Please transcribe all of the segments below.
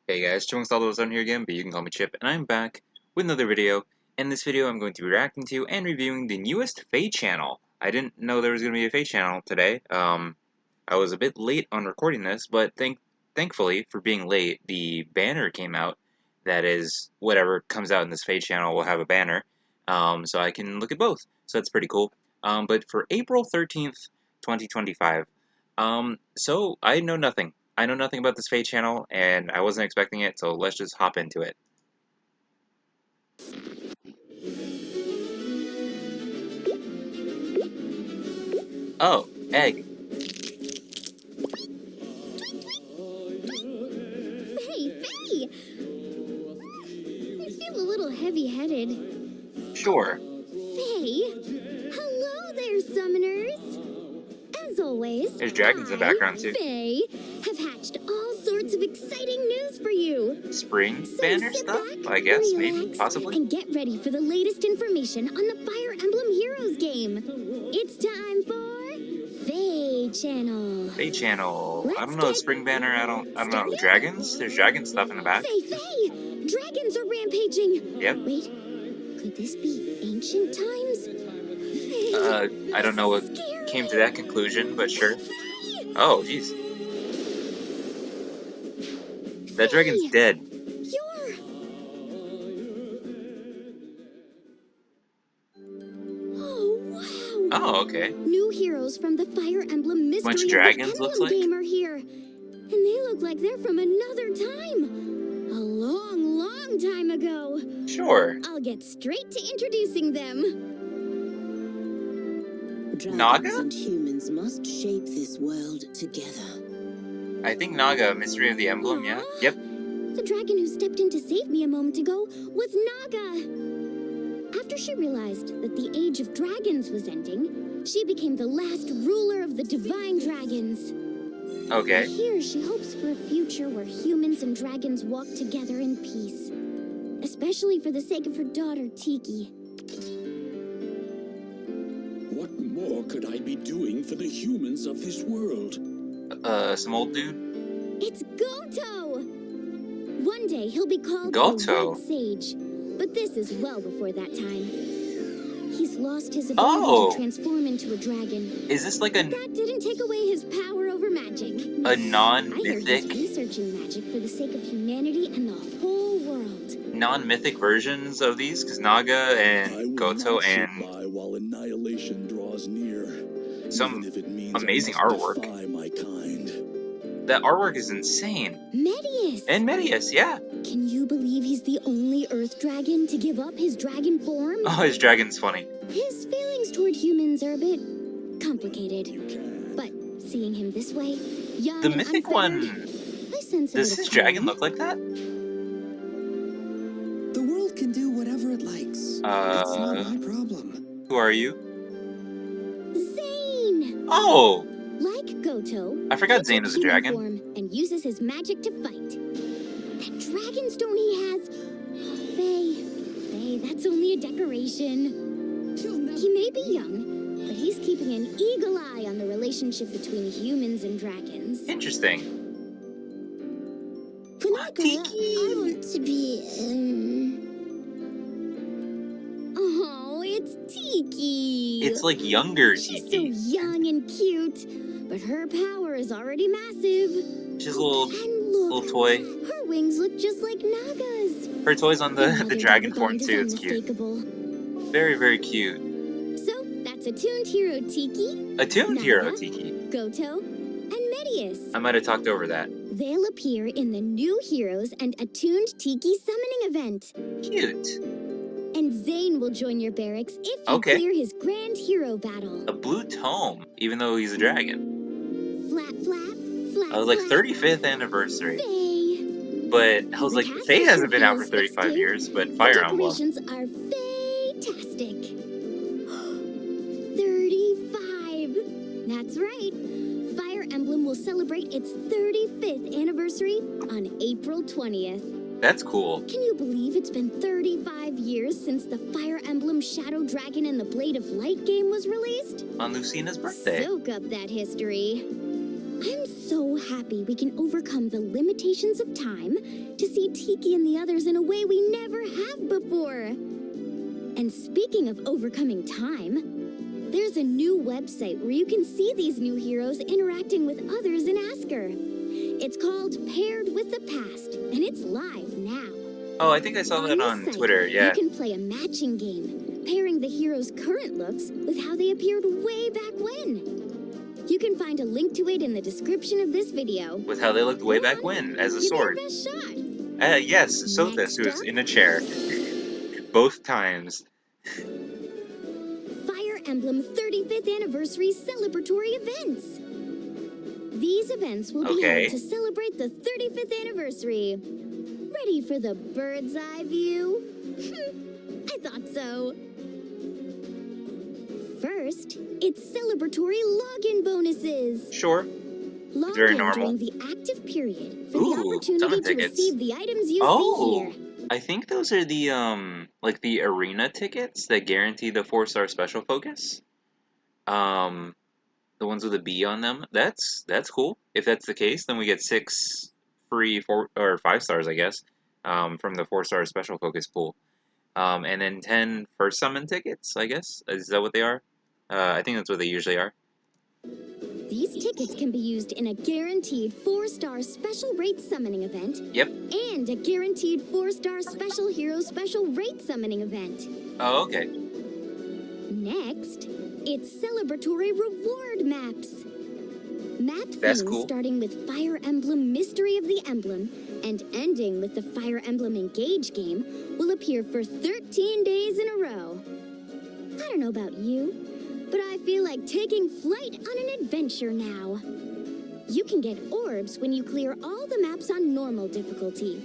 Hey guys, Chung's here again, but you can call me Chip, and I'm back with another video. In this video, I'm going to be reacting to and reviewing the newest FEH Channel. I didn't know there was going to be a FEH Channel today. I was a bit late on recording this, but thankfully, for being late, the banner came out. That is, whatever comes out in this FEH Channel will have a banner, so I can look at both. So that's pretty cool. But for April 13th, 2025, so I know nothing. I know nothing about this FEH Channel, and I wasn't expecting it, so let's just hop into it. Oh, egg. Hey! I feel a little heavy-headed. Sure. Faye! Hello there, summoners! As always, There's dragons in the background, too. Faye, have hatched all sorts of exciting news for you. Spring So banner sit stuff? back, I guess, relax, maybe, possibly. and get ready for the latest information on the Fire Emblem Heroes game. It's time for FEH Channel. FEH Channel. I don't Let's know, get spring banner, I don't know. started. Dragons? There's dragon stuff in the back. Faye! Dragons are rampaging! Yep. Wait, could this be ancient times? I don't know what came to that conclusion, but sure. Oh, jeez. That dragon's dead. Oh, wow! Oh, okay. New heroes from the Fire Emblem Mystery Bunch of of the dragons, looks Emblem like. game are here. And they look like they're from another time. A long, long time ago. Sure. I'll get straight to introducing them. Naga? Dragons and humans must shape this world together. I think Naga, Mystery of the Emblem, yeah? Yep. The dragon who stepped in to save me a moment ago was Naga. After she realized that the age of dragons was ending, she became the last ruler of the divine dragons. Okay. Here she hopes for a future where humans and dragons walk together in peace. Especially for the sake of her daughter, Tiki. What more could I be doing for the humans of this world? Some old dude? It's Goto! One day he'll be called Goto? the Red Sage, but this is well before that time. He's lost his ability Oh. to transform into a dragon. Is this like That didn't take away his power over magic. a I hear he's non-mythic, researching magic for the sake of humanity and the whole world. non-mythic versions of these? Because Naga I will and Goto not sit and by while annihilation draws near, some even if it means amazing I must artwork. defy my kind. that artwork is insane. Medius! And Medius, yeah. Can you believe he's the only Earth dragon to give up his dragon form? Oh, his dragon's funny. His feelings toward humans are a bit complicated. You can. But seeing him this way, young The and mythic unfettered, one, I sense a does bit his of dragon calm. look like that? The world can do whatever it likes. It's not my problem. Who are you? Zane! Oh, Like Goto, I forgot he Zane took was a human dragon. form and uses his magic to fight. That dragon stone he has, Faye, that's only a decoration. He may be young, but he's keeping an eagle eye on the relationship between humans and dragons. Interesting. Tiki. I want to be, Oh, it's Tiki. It's like younger She's so Tiki. young and cute, but her power is already massive. She's a little And look, little toy. her wings look just like Naga's. Her toy's on Their the mother dragon Naga's form is too. It's cute. unmistakable. Very, very cute. So that's Attuned Hero Tiki, Attuned Hero Naga. Tiki. Goto, and Medius. I might have talked over that. They'll appear in the New Heroes and Attuned Tiki summoning event. Cute. And Zane will join your barracks if you Okay. clear his Grand Hero battle. A blue tome, even though he's a dragon. Flap, flap, flap, Like flap. 35th anniversary. Faye. But I was The like, castle Faye hasn't been out for feels 35 festive. years, but The Fire Emblem. decorations are fantastic. 35. That's right. Fire Emblem will celebrate its 35th anniversary on April 20th. That's cool. Can you believe it's been 35 years since the Fire Emblem Shadow Dragon and the Blade of Light game was released? On Lucina's birthday. Soak up that history. I'm so happy we can overcome the limitations of time to see Tiki and the others in a way we never have before. And speaking of overcoming time, there's a new website where you can see these new heroes interacting with others in Asker. It's called Paired with the Past, and it's live now. Oh, I think I saw that this on site, Twitter, yeah. You can play a matching game, pairing the heroes' current looks with how they appeared way back when. You can find a link to it in the description of this video. With how they looked way back when, as a Give sword. it your best shot. Yes, Sothis, who's in a chair. Both times. Fire Emblem 35th Anniversary celebratory events. These events will be held to celebrate the 35th anniversary. Ready for the bird's eye view? I thought so. First, it's celebratory login bonuses. Sure. Log Very in normal. during the active period for Ooh, the opportunity to tickets. receive the items you see here. I think those are the, like the arena tickets that guarantee the 4-star special focus. The ones with a B on them. That's cool. If that's the case, then we get 6 free 4 or 5 stars, I guess, from the 4-star special focus pool. And then 10 first summon tickets, I guess. Is that what they are? I think that's what they usually are. These tickets can be used in a guaranteed 4-star special rate summoning event. Yep. And a guaranteed 4-star special hero special rate summoning event. Oh, okay. Next, it's celebratory reward maps. Map That's themes cool. starting with Fire Emblem Mystery of the Emblem and ending with the Fire Emblem Engage game will appear for 13 days in a row. I don't know about you, but I feel like taking flight on an adventure now. You can get orbs when you clear all the maps on normal difficulty.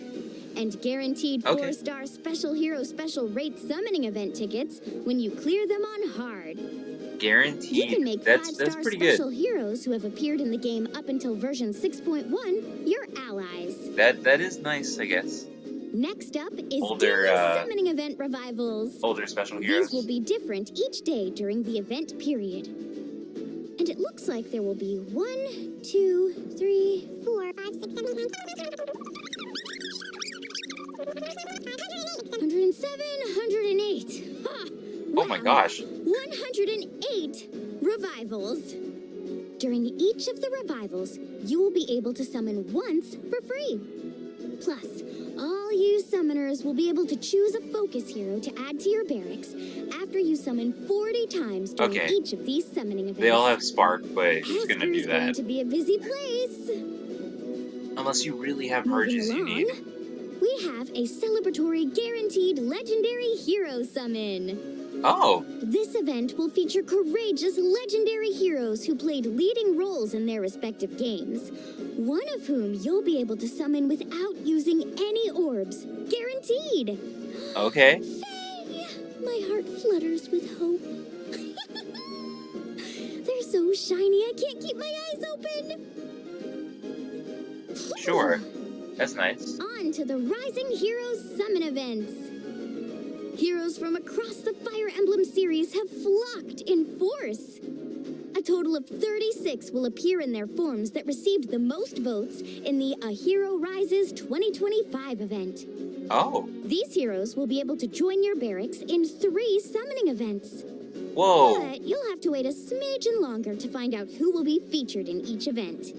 And guaranteed 4-star special hero special rate summoning event tickets when you clear them on hard. Guaranteed. You can make that's 5-star pretty special good. heroes who have appeared in the game up until version 6.1 your allies. That is nice, I guess. Next up is Older, daily summoning event revivals. Older special heroes. These will be different each day during the event period. And it looks like there will be 1, 2, 3, 4, 5, 6, 7, 8, 107, 108. Ha! Oh my Wow. gosh. 108 revivals. During each of the revivals, you will be able to summon once for free. Plus, all you summoners will be able to choose a focus hero to add to your barracks after you summon 40 times during each of these summoning events. They all have Spark, but who's gonna do Asker's going that? to be a busy place. Unless you really have Moving merges you need. along, we have a celebratory guaranteed legendary hero summon. Oh, This event will feature courageous legendary heroes who played leading roles in their respective games, one of whom you'll be able to summon without using any orbs. Guaranteed! okay. Faye! My heart flutters with hope. They're so shiny I can't keep my eyes open! Sure. That's nice. On to the Rising Heroes Summon events. Heroes from across the Fire Emblem series have flocked in force. A total of 36 will appear in their forms that received the most votes in the A Hero Rises 2025 event. Oh. These heroes will be able to join your barracks in 3 summoning events. Whoa. But you'll have to wait a smidgen longer to find out who will be featured in each event.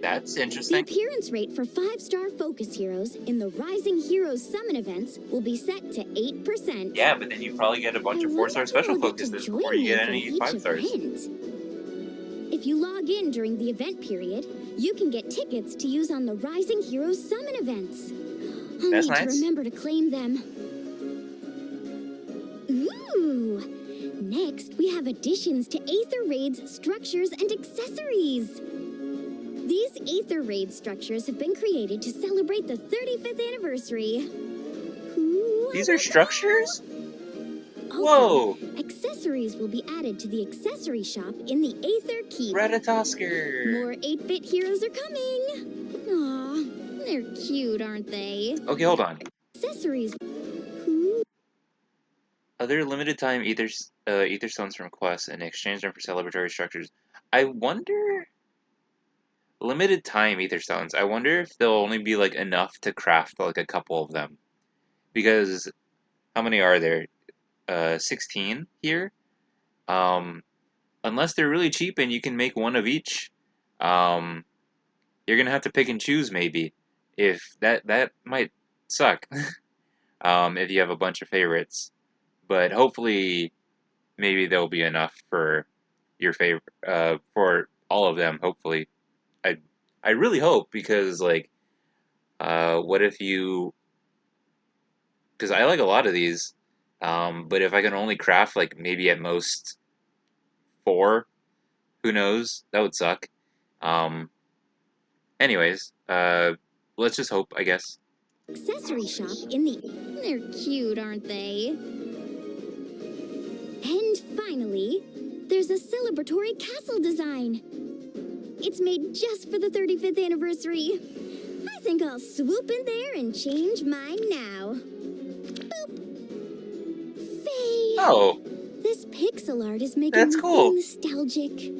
That's The interesting. appearance rate for 5-star focus heroes in the Rising Heroes Summon events will be set to 8%. Yeah, but then you probably get a bunch of 4-star special focuses before you get any 5 stars. If you log in during the event period, you can get tickets to use on the Rising Heroes Summon events. I'll That's need to nice. remember to claim them. Ooh! Next, we have additions to Aether Raid's structures and accessories. These Aether Raid structures have been created to celebrate the 35th anniversary. Ooh, These are structures? also, Whoa. accessories will be added to the accessory shop in the Aether Keep. Ratatosker. More 8-bit heroes are coming. Aw, they're cute, aren't they? Okay, hold on. Accessories. Ooh. Other limited time ether stones from quests and exchange them for celebratory structures. I wonder. Limited time ether stones. I wonder if there'll only be like enough to craft like a couple of them. Because how many are there? 16 here. Um, unless they're really cheap and you can make one of each. Um, you're gonna have to pick and choose maybe. If that might suck. If you have a bunch of favorites. But hopefully maybe there'll be enough for your favorite for all of them, hopefully. I I really hope because like what if you because I like a lot of these but if I can only craft like maybe at most 4, who knows? That would suck. Um anyways, let's just hope, I guess. Accessory shop in the... They're cute, aren't they? And finally, there's a celebratory castle design. It's made just for the 35th anniversary. I think I'll swoop in there and change mine now. Boop. Faye. Oh, This pixel art is making that's me cool. feel nostalgic.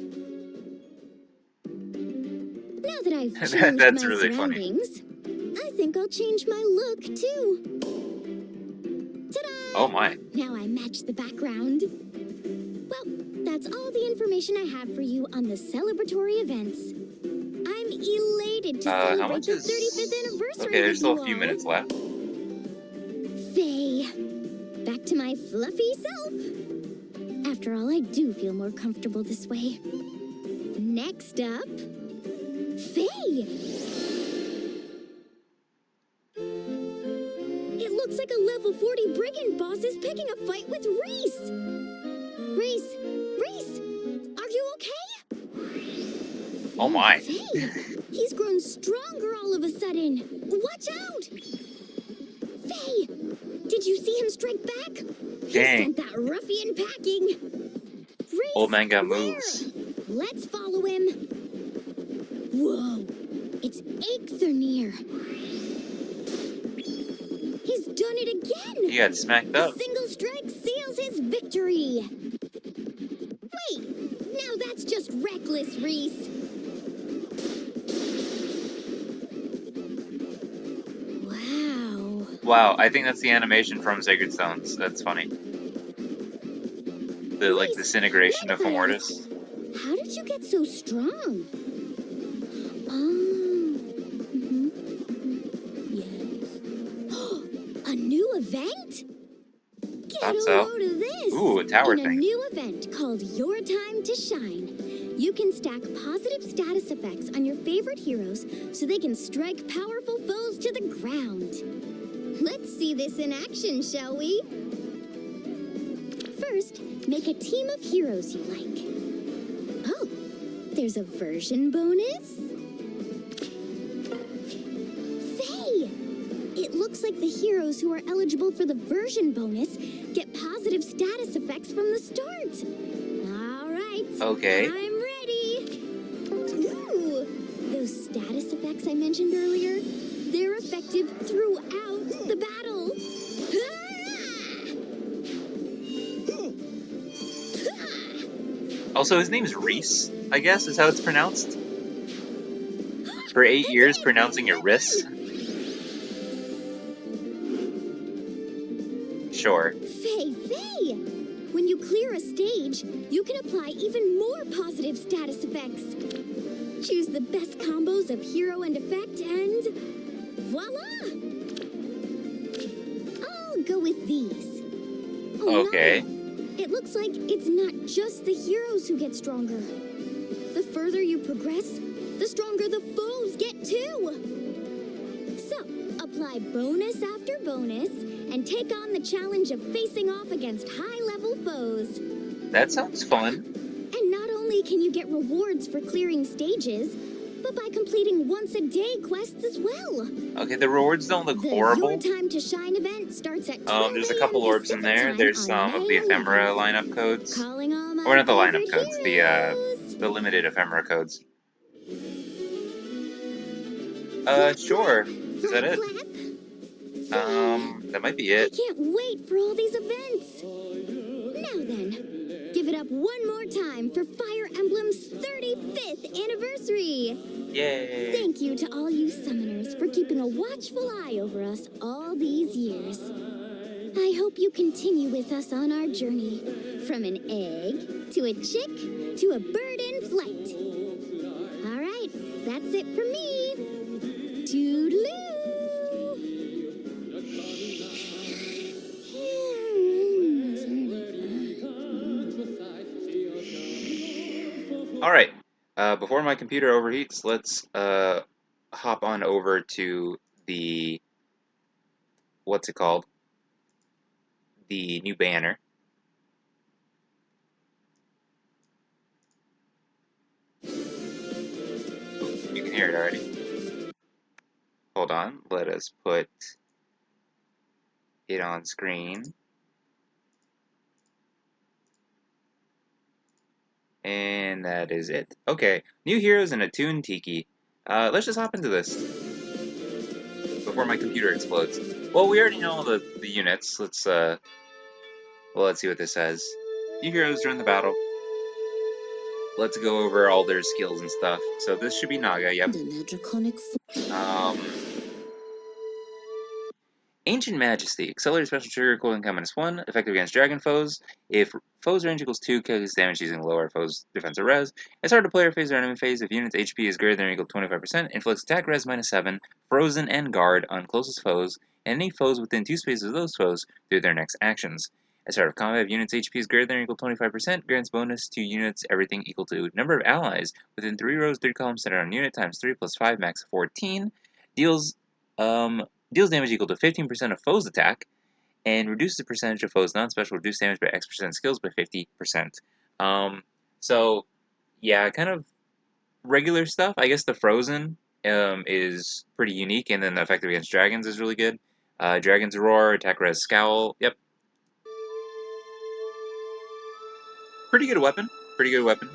Now that I've changed That's my really funny. surroundings, I think I'll change my look too. Ta-da! Oh my. Now I match the background. Well, that's all the information I have for you on the celebratory events. I'm elated to How celebrate much the is 35th anniversary Okay, there's with still you a few all. minutes left. Faye, back to my fluffy self. After all, I do feel more comfortable this way. Next up, Faye. It looks like a level 40 brigand boss is picking a fight with Reese. Reese, are you okay? Oh my. Faye, he's grown stronger all of a sudden. Watch out! Faye, did you see him strike back? He Dang. sent that ruffian packing. Reese, Old man got where? moves. Let's follow him. Whoa, it's Eikthenir. He's done it again. He got smacked A up. single strike seals his victory. Wait, now that's just reckless, Reese. Wow. Wow, I think that's the animation from Sacred Stones. That's funny. The like Reese, disintegration of manifest. Homordus. How did you get so strong? Yes. A new event? Get Thought a so. load of this. Ooh, a tower In a thing. new event called Your Time to Shine, you can stack positive status effects on your favorite heroes so they can strike powerful foes to the ground. Let's see this in action, shall we? First, make a team of heroes you like. Oh, there's a version bonus? Faye! It looks like the heroes who are eligible for the version bonus get positive status effects from the start. All right. Okay. I'm ready. Ooh, those status effects I mentioned earlier, they're effective throughout the battle. Also, his name's Reese, I guess, is how it's pronounced. For 8 years, pronouncing it Riss. Sure. Faye! When you clear a stage, you can apply even more positive status effects. Choose the best combos of hero and effect and... voila! I'll go with these. Oh, Okay. no. It looks like it's not just the heroes who get stronger. The further you progress, the stronger the foes get too. So, apply bonus after bonus and take on the challenge of facing off against high-level foes. That sounds fun. And not only can you get rewards for clearing stages, but by completing once-a-day quests as well. Okay, the rewards don't look The horrible. Your Time to Shine event starts at 12 There's a a.m. couple orbs in Pacific there. time There's on some of the May ephemera 11th. lineup codes. Calling all my Or not the lineup favorite codes, heroes. the limited ephemera codes. Clap, Sure. clap, Is that it? clap. That might be I it. can't wait for all these events. Now then, give it up one more time for Fire Emblem's 35th anniversary! Yay! Thank you to all you summoners for keeping a watchful eye over us all these years. I hope you continue with us on our journey, from an egg, to a chick, to a bird in flight. All right, that's it for me. Toodaloo! Alright, before my computer overheats, let's hop on over to the, what's it called? The new banner. You can hear it already. Hold on, let us put it on screen. And that is it. Okay, new heroes in Attuned Tiki. Let's just hop into this before my computer explodes. Well, we already know all the units. Let's well, let's see what this says. New heroes during the battle. Let's go over all their skills and stuff. So this should be Naga, yep. Ancient Majesty. Accelerated special trigger equal income -1. Effective against dragon foes. If foes range equals 2, calculates damage using lower foes defense or res. At start of player phase or enemy phase, if unit's HP is greater than or equal to 25%, inflicts attack res -7, frozen, and guard on closest foes, and any foes within 2 spaces of those foes through their next actions. At start of combat, if unit's HP is greater than or equal to 25%, grants bonus to units everything equal to number of allies within 3 rows, 3 columns centered on unit times 3 plus 5 max 14. Deals deals damage equal to 15% of foes' attack, and reduces the percentage of foes' non-special reduced damage by X% skills by 50%. So, yeah, kind of regular stuff. I guess the Frozen is pretty unique, and then the effective against dragons is really good. Dragon's Roar, attack res scowl, yep. Pretty good weapon, pretty good weapon.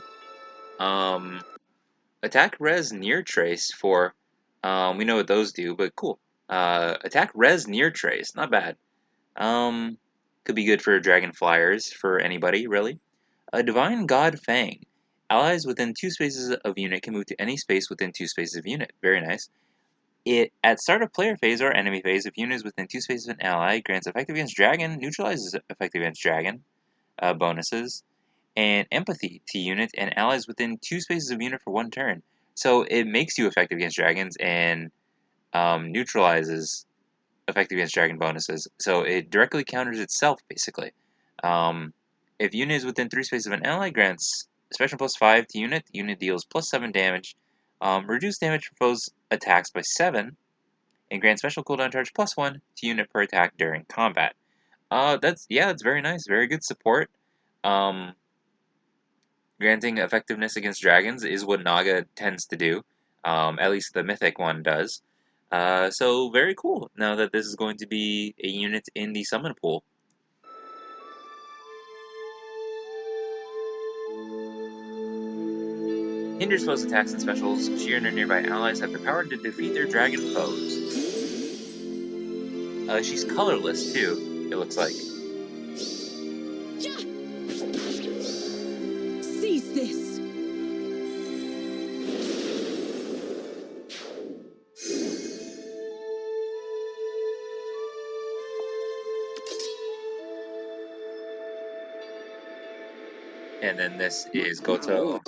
Attack res near trace for, we know what those do, but cool. Attack res near trace, not bad. Could be good for dragon flyers for anybody, really. A Divine God Fang. Allies within 2 spaces of unit can move to any space within 2 spaces of unit. Very nice. It, at start of player phase or enemy phase, if unit is within 2 spaces of an ally, grants effective against dragon, neutralizes effective against dragon, bonuses, and empathy to unit and allies within 2 spaces of unit for 1 turn. So it makes you effective against dragons and neutralizes effective against dragon bonuses. So it directly counters itself, basically. If unit is within 3 spaces of an ally, grants special +5 to unit. Unit deals +7 damage. Reduce damage from foes' attacks by 7. And grants special cooldown charge +1 to unit per attack during combat. That's very nice. Very good support. Granting effectiveness against dragons is what Naga tends to do. At least the mythic one does. So very cool, now that this is going to be a unit in the summon pool. Hinders foes' attacks and specials. She and her nearby allies have the power to defeat their dragon foes. She's colorless, too, it looks like. Seize this! And then this is Goto.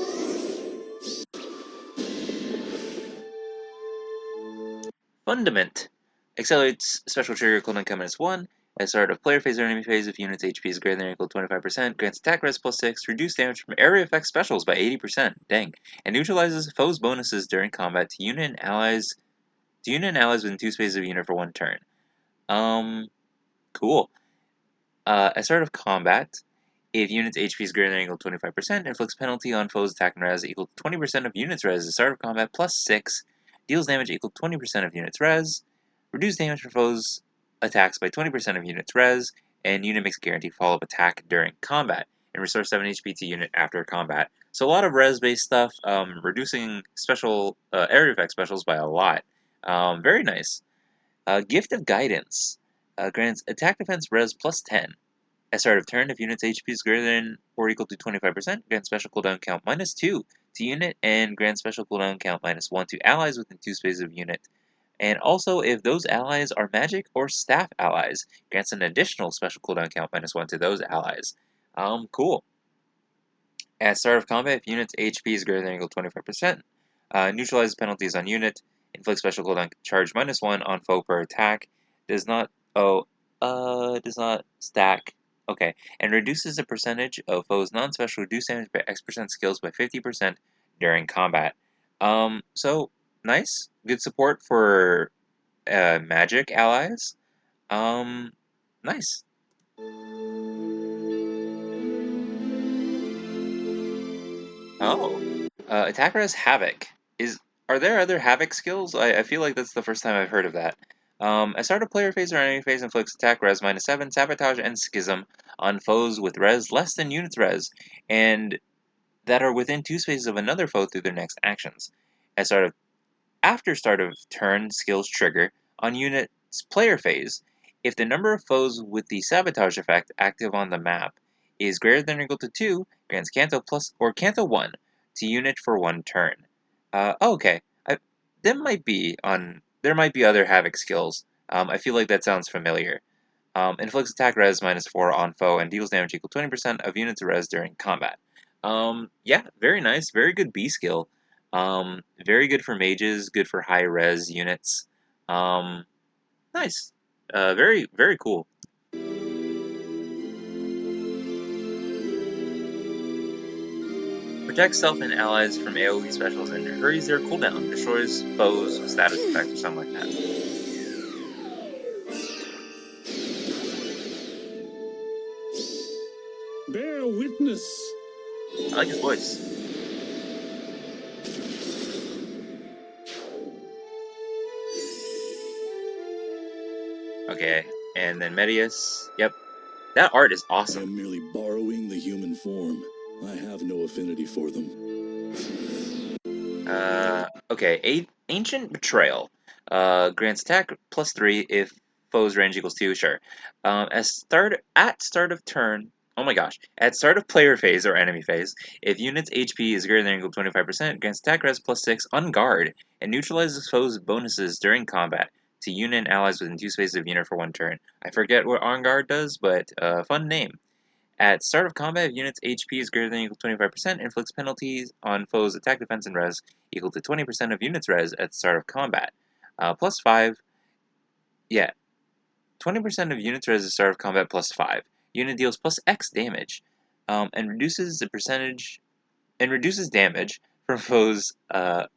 Fundament. Accelerates special trigger equal to income -1. At start of player phase or enemy phase, if unit's HP is greater than or equal to 25%, grants attack res +6, reduce damage from area effect specials by 80%, dang, and neutralizes foes' bonuses during combat to unit and allies within 2 spaces of unit for 1 turn. Cool. At start of combat, if unit's HP is greater than or equal to 25%, inflicts penalty on foes' attack and res equal to 20% of unit's res at start of combat +6, deals damage equal to 20% of unit's res, reduce damage for foes' attacks by 20% of unit's res, and unit makes a guaranteed follow-up attack during combat, and restores 7 HP to unit after combat. So a lot of res-based stuff, reducing special area effect specials by a lot. Very nice. Gift of Guidance grants attack defense res +10. At start of turn, if unit's HP is greater than or equal to 25%, grant special cooldown count -2 to unit, and grant special cooldown count -1 to allies within 2 spaces of unit. And also, if those allies are magic or staff allies, grants an additional special cooldown count -1 to those allies. Cool. At start of combat, if unit's HP is greater than or equal to 25%, neutralizes penalties on unit, inflicts special cooldown charge -1 on foe per attack, does not, does not stack, okay, and reduces the percentage of foes' non-special reduced damage by X% skills by 50% during combat. So, nice, good support for, magic allies, nice. Oh. Attacker has Havoc. Are there other Havoc skills? I feel like that's the first time I've heard of that. At start of player phase or enemy phase inflicts attack res -7, sabotage, and schism on foes with res less than unit's res, and that are within 2 spaces of another foe through their next actions. After start of turn skills trigger on unit's player phase, if the number of foes with the sabotage effect active on the map is greater than or equal to 2, grants Canto plus or Canto 1 to unit for 1 turn. Okay. There might be other Havoc skills. I feel like that sounds familiar. Inflicts attack res -4 on foe and deals damage equal to 20% of units res during combat. Yeah, very nice. Very good B skill. Very good for mages, good for high res units. Nice. Very, very cool. Protects self and allies from AoE specials and hurries their cooldown. Destroys foes with status effects or something like that. Bear witness. I like his voice. Okay, and then Medius. Yep, that art is I awesome. am merely borrowing the human form. I have no affinity for them. Okay, Ancient Betrayal. Grants attack +3 if foe's range equals 2, sure. At start of turn, oh my gosh, at start of player phase or enemy phase, if unit's HP is greater than or equal to 25%, grants attack res +6 on guard, and neutralizes foe's bonuses during combat to unit and allies within 2 spaces of unit for 1 turn. I forget what on guard does, but fun name. At start of combat, if unit's HP is greater than or equal to 25%, inflicts penalties on foes' attack, defense, and res equal to 20% of unit's res at start of combat. +5, yeah, 20% of unit's res at start of combat +5. Unit deals +X damage, and reduces damage from foes'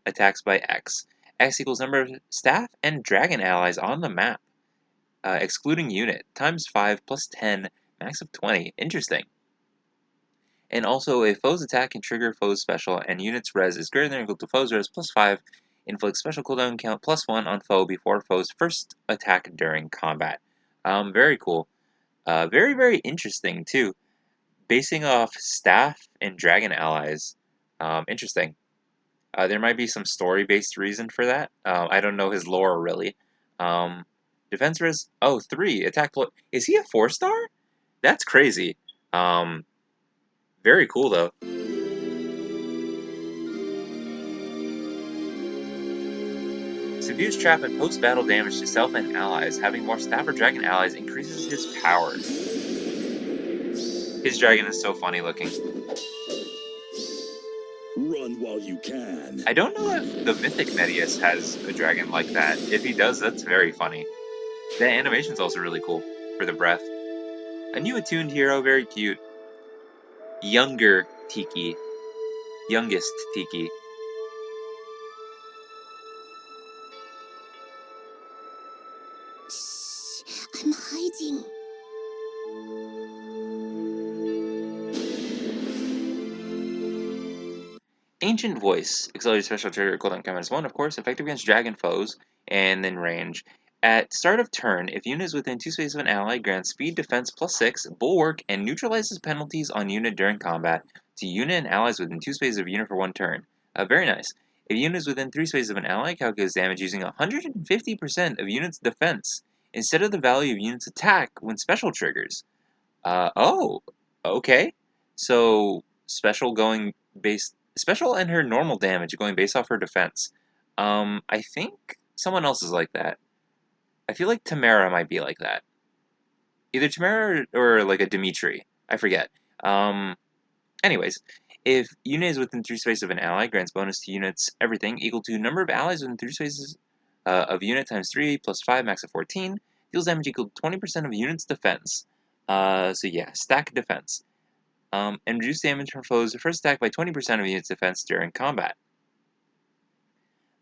attacks by X. X equals number of staff and dragon allies on the map, excluding unit, times 5 + 10, max of 20. Interesting. And also, if foe's attack can trigger foe's special and unit's res is greater than or equal to foe's res +5, inflicts special cooldown count +1 on foe before foe's first attack during combat. Very cool. Very, very interesting, too. Basing off staff and dragon allies. Interesting. There might be some story-based reason for that. I don't know his lore, really. Defense res, 3. Attack, is he a 4-star? That's crazy. Very cool, though. Subdues trap and post-battle damage to self and allies. Having more staff or dragon allies increases his power. His dragon is so funny looking. Run while you can. I don't know if the Mythic Medius has a dragon like that. If he does, that's very funny. The animation's also really cool for the breath. A new attuned hero, very cute. Younger Tiki. Youngest Tiki. Shh, I'm hiding. Ancient Voice. Accelerated special trigger cooldown count -1, of course. Effective against dragon foes. And then range. At start of turn, if unit is within 2 spaces of an ally, grants speed, defense +6, bulwark, and neutralizes penalties on unit during combat to unit and allies within 2 spaces of unit for 1 turn. Very nice. If unit is within 3 spaces of an ally, calculates damage using 150% of unit's defense instead of the value of unit's attack when special triggers. Oh, okay. So special and her normal damage going based off her defense. I think someone else is like that. I feel like Tamara might be like that. Either Tamara or like a Dimitri. I forget. Um, Anyways, if unit is within 3 spaces of an ally, grants bonus to units everything equal to number of allies within 3 spaces of unit times 3 plus 5, max of 14. Deals damage equal to 20% of unit's defense. So yeah, stack defense. And reduce damage from foes first attack by 20% of unit's defense during combat.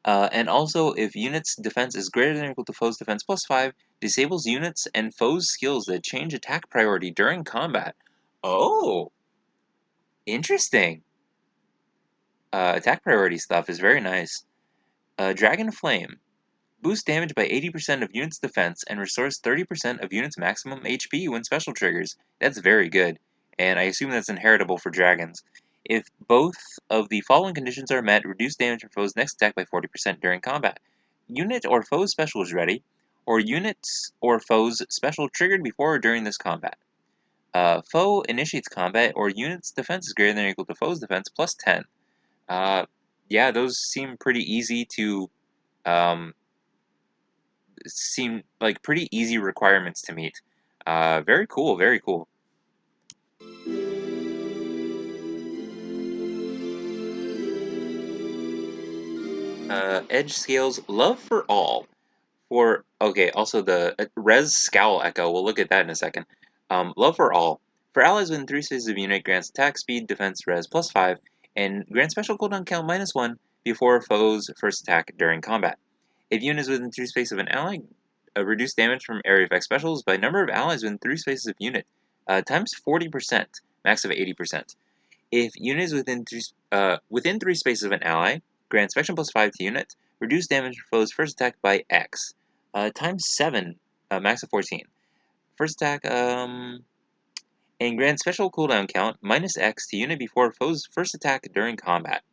And also, if unit's defense is greater than or equal to foe's defense plus 5, disables units and foes' skills that change attack priority during combat. Oh, interesting. Attack priority stuff is very nice. Dragon Flame. Boosts damage by 80% of unit's defense and restores 30% of unit's maximum HP when special triggers. That's very good, and I assume that's inheritable for dragons. If both of the following conditions are met, reduce damage from foe's next attack by 40% during combat. Unit or foe's special is ready, or units or foe's special triggered before or during this combat. Foe initiates combat, or unit's defense is greater than or equal to foe's defense plus 10. Yeah, those seem pretty easy to um, seem like pretty easy requirements to meet. Very cool, very cool. Edge scales, love for all. Okay, also the Res Scowl Echo, we'll look at that in a second. Love for all. For allies within 3 spaces of unit, grants attack speed, defense, res plus 5, and grants special cooldown count -1 before foe's first attack during combat. If unit is within 3 spaces of an ally, reduce damage from area effect specials by number of allies within 3 spaces of unit, times 40%, max of 80%. If unit is within 3 spaces of an ally, grant inspection plus 5 to unit, reduce damage for foe's first attack by X, times 7, max of 14. First attack, and grant special cooldown count -X to unit before foe's first attack during combat.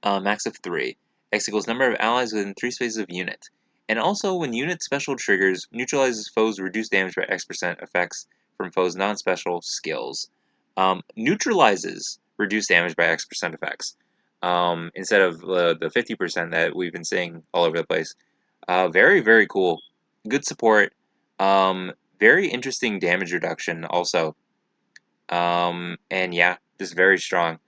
Max of 3. X equals number of allies within 3 spaces of unit. And also, when unit special triggers, neutralizes foes' reduced damage by X% effects from foes' non-special skills. Neutralizes reduced damage by X% effects. Instead of the 50% that we've been seeing all over the place. Very, very cool. Good support. Very interesting damage reduction also. And yeah, just very strong.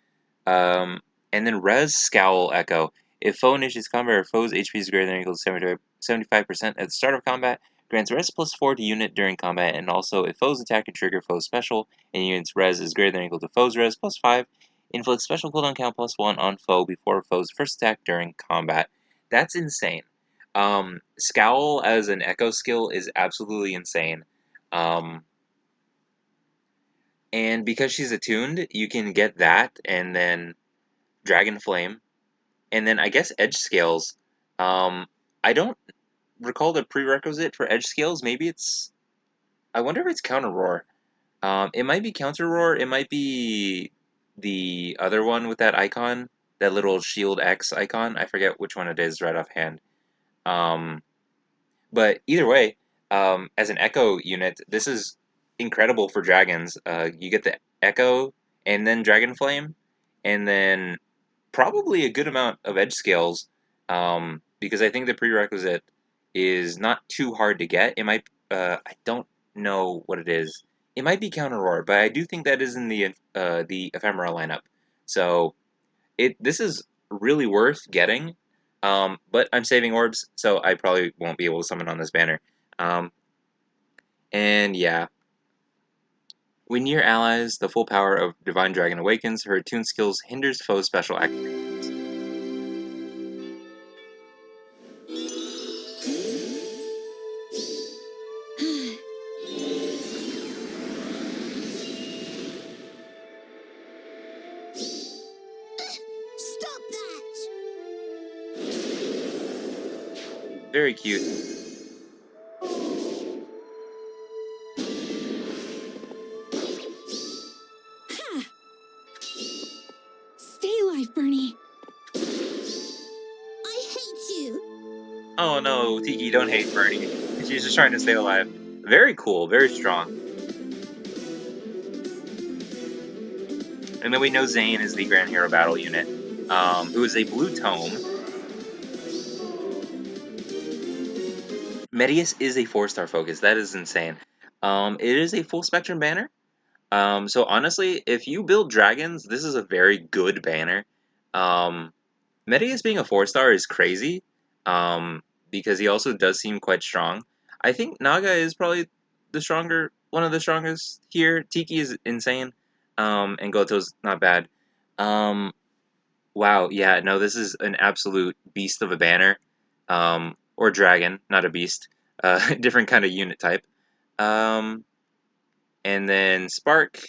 Um, and then Res Scowl Echo. If foe initiates combat or foe's HP is greater than or equal to 75% at the start of combat, grants res plus 4 to unit during combat, and also if foe's attack can trigger foe's special, and unit's res is greater than or equal to foe's res plus 5, inflicts special cooldown count +1 on foe before foe's first attack during combat. That's insane. Scowl as an echo skill is absolutely insane. Um, and because she's attuned, you can get that, and then Dragon Flame, and then I guess Edge Scales. I don't recall the prerequisite for Edge Scales. Maybe it's. I wonder if it's Counter Roar. It might be Counter Roar. It might be the other one with that icon, that little Shield X icon. I forget which one it is right offhand. Um, but either way, as an Echo unit, this is incredible for dragons. You get the Echo and then Dragon Flame, and then probably a good amount of edge scales, because I think the prerequisite is not too hard to get. It might, I don't know what it is. It might be Counter Roar, but I do think that is in the Ephemera lineup. So this is really worth getting. But I'm saving orbs, so I probably won't be able to summon on this banner. Um, and yeah, when near allies, the full power of Divine Dragon awakens. Her attuned skills hinders foe special activities. Stop that! Very cute. Ha! Stay alive, Bernie. I hate you. Oh no, Tiki, don't hate Bernie. She's just trying to stay alive. Very cool, very strong. And then we know Zane is the Grand Hero Battle Unit, who is a blue tome. Medius is a 4-star focus. That is insane. It is a full spectrum banner. So honestly, if you build dragons, this is a very good banner. Medius being a 4-star is crazy, because he also does seem quite strong. I think Naga is probably one of the strongest here. Tiki is insane, and Goto's not bad. Um, wow, yeah, no, this is an absolute beast of a banner, or dragon, not a beast. Different kind of unit type. Um, and then Spark.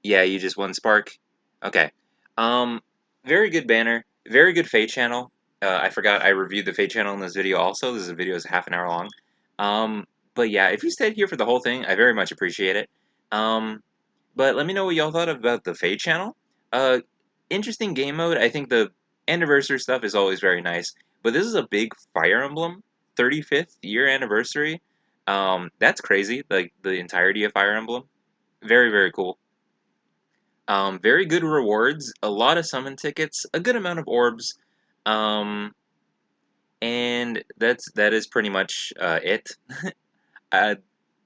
Yeah, you just won Spark. Okay. Um, very good banner. Very good Fate channel. I forgot I reviewed the Fate channel in this video also. This video is half an hour long. But yeah, if you stayed here for the whole thing, I very much appreciate it. But let me know what y'all thought about the Fate channel. Uh, Interesting game mode. I think the anniversary stuff is always very nice. But this is a big Fire Emblem 35th year anniversary. That's crazy. Like the entirety of Fire Emblem. Very, very cool. Very good rewards, a lot of summon tickets, a good amount of orbs, um, and that is pretty much it. uh,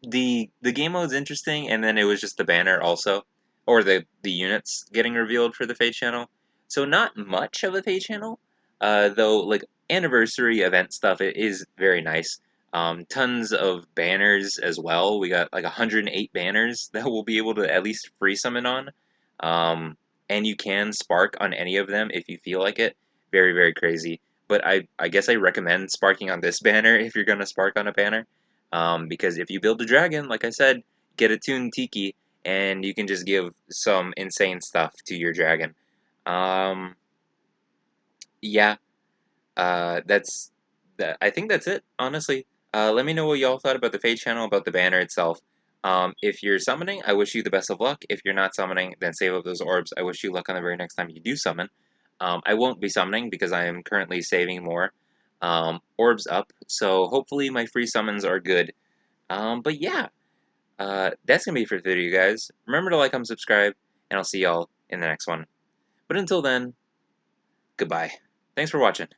the game mode's interesting, and then it was just the banner also, or the units getting revealed for the Fate channel. So not much of a Fate channel, though like anniversary event stuff it is very nice. Tons of banners as well. We got like 108 banners that we'll be able to at least free summon on. And you can spark on any of them if you feel like it. Very, very crazy. But I guess I recommend sparking on this banner if you're gonna spark on a banner. Because if you build a dragon, like I said, get Attuned Tiki, and you can just give some insane stuff to your dragon. Um, yeah, that's that. I think that's it, honestly. Let me know what y'all thought about the Fate channel, about the banner itself. If you're summoning, I wish you the best of luck. If you're not summoning, then save up those orbs. I wish you luck on the very next time you do summon. I won't be summoning because I am currently saving more orbs up, so hopefully my free summons are good. But yeah, that's gonna be it for the video, guys. Remember to like, comment, subscribe, and I'll see y'all in the next one. But until then, goodbye. Thanks for watching.